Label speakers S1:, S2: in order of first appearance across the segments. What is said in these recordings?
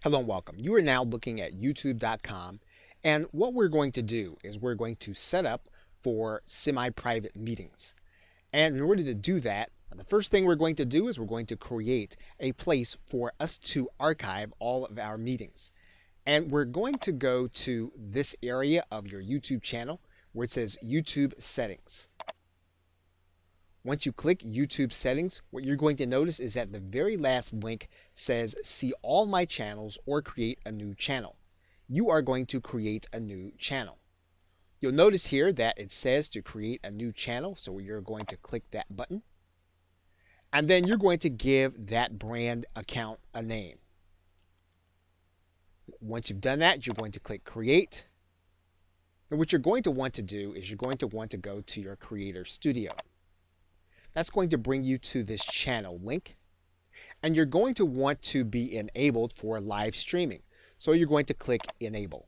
S1: Hello and welcome. You are now looking at YouTube.com, and what we're going to do is we're going to set up for semi-private meetings. And in order to do that, the first thing we're going to do is we're going to create a place for us to archive all of our meetings. And we're going to go to this area of your YouTube channel where it says YouTube Settings. Once you click YouTube Settings, what you're going to notice is that the very last link says see all my channels or create a new channel. You are going to create a new channel. You'll notice here that it says to create a new channel, so you're going to click that button. And then you're going to give that brand account a name. Once you've done that, you're going to click Create. And what you're going to want to do is you're going to want to go to your Creator Studio. That's going to bring you to this channel link, and you're going to want to be enabled for live streaming. So you're going to click Enable.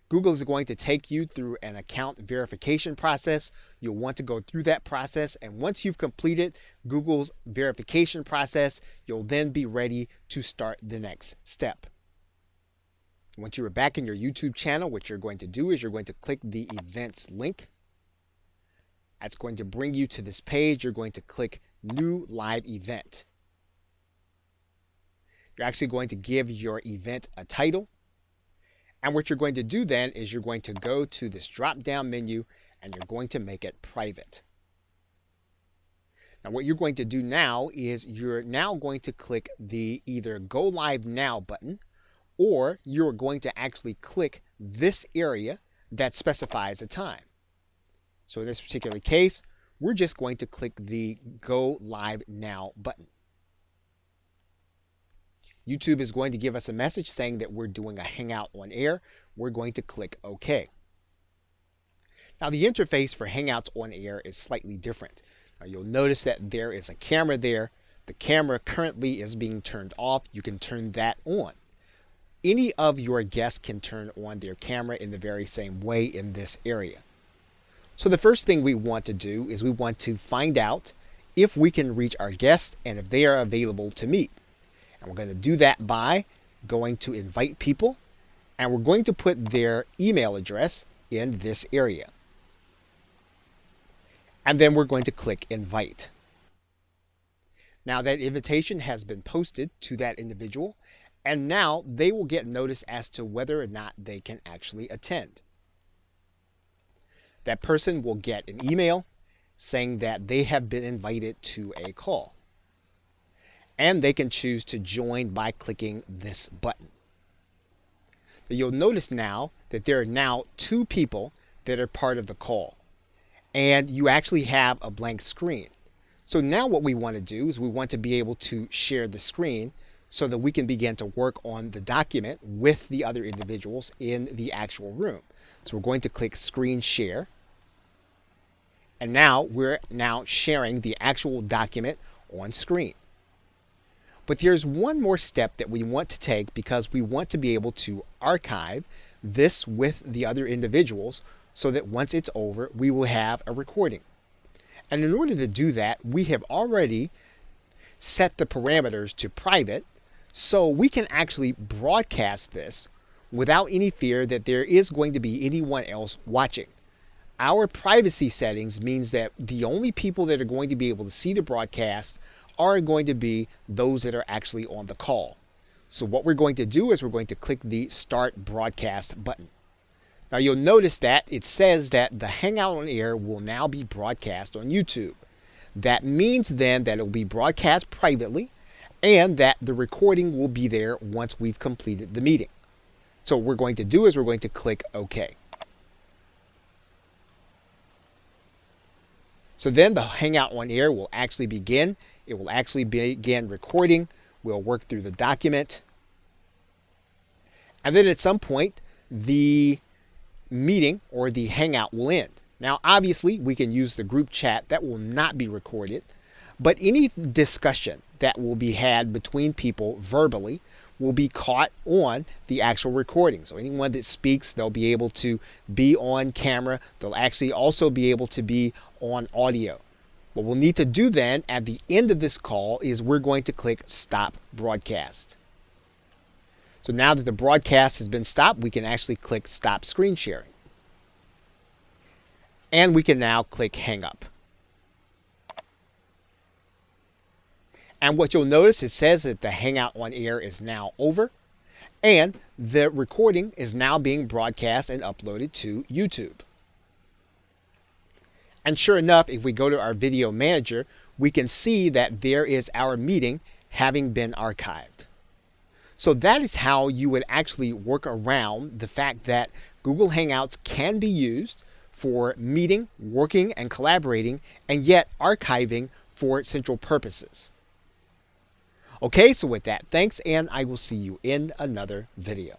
S1: Google is going to take you through an account verification process. You'll want to go through that process, and once you've completed Google's verification process, you'll then be ready to start the next step. Once you're back in your YouTube channel, what you're going to do is you're going to click the Events link. That's going to bring you to this page. You're going to click New Live Event. You're actually going to give your event a title. And what you're going to do then is you're going to go to this drop-down menu and you're going to make it private. Now what you're going to do now is you're now going to click the either Go Live Now button, or you're going to actually click this area that specifies a time. So in this particular case, we're just going to click the Go Live Now button. YouTube is going to give us a message saying that we're doing a Hangout on air. We're going to click OK. Now the interface for Hangouts on air is slightly different. Now you'll notice that there is a camera there. The camera currently is being turned off. You can turn that on. Any of your guests can turn on their camera in the very same way in this area. So the first thing we want to do is we want to find out if we can reach our guests and if they are available to meet. And we're going to do that by going to invite people, and we're going to put their email address in this area. And then we're going to click invite. Now that invitation has been posted to that individual, and now they will get notice as to whether or not they can actually attend. That person will get an email saying that they have been invited to a call. And they can choose to join by clicking this button. You'll notice now that there are now two people that are part of the call. And you actually have a blank screen. So now what we want to do is we want to be able to share the screen so that we can begin to work on the document with the other individuals in the actual room. So we're going to click Screen Share. And now we're sharing the actual document on screen. But there's one more step that we want to take because we want to be able to archive this with the other individuals so that once it's over, we will have a recording. And in order to do that, we have already set the parameters to private so we can actually broadcast this without any fear that there is going to be anyone else watching. Our privacy settings means that the only people that are going to be able to see the broadcast are going to be those that are actually on the call. So what we're going to do is we're going to click the Start Broadcast button. Now you'll notice that it says that the Hangout on Air will now be broadcast on YouTube. That means then that it will be broadcast privately and that the recording will be there once we've completed the meeting. So what we're going to do is we're going to click OK. So then the Hangout on Air will actually begin. It will actually begin recording. We'll work through the document. And then at some point, the meeting or the Hangout will end. Now, obviously, we can use the group chat. That will not be recorded. But any discussion that will be had between people verbally will be caught on the actual recording. So anyone that speaks, they'll be able to be on camera. They'll actually also be able to be on audio. What we'll need to do then at the end of this call is we're going to click Stop Broadcast. So now that the broadcast has been stopped, we can actually click Stop Screen Sharing. And we can now click Hang Up. And what you'll notice, it says that the Hangout on Air is now over, and the recording is now being broadcast and uploaded to YouTube. And sure enough, if we go to our video manager, we can see that there is our meeting having been archived. So that is how you would actually work around the fact that Google Hangouts can be used for meeting, working, and collaborating, and yet archiving for central purposes. Okay, so with that, thanks, and I will see you in another video.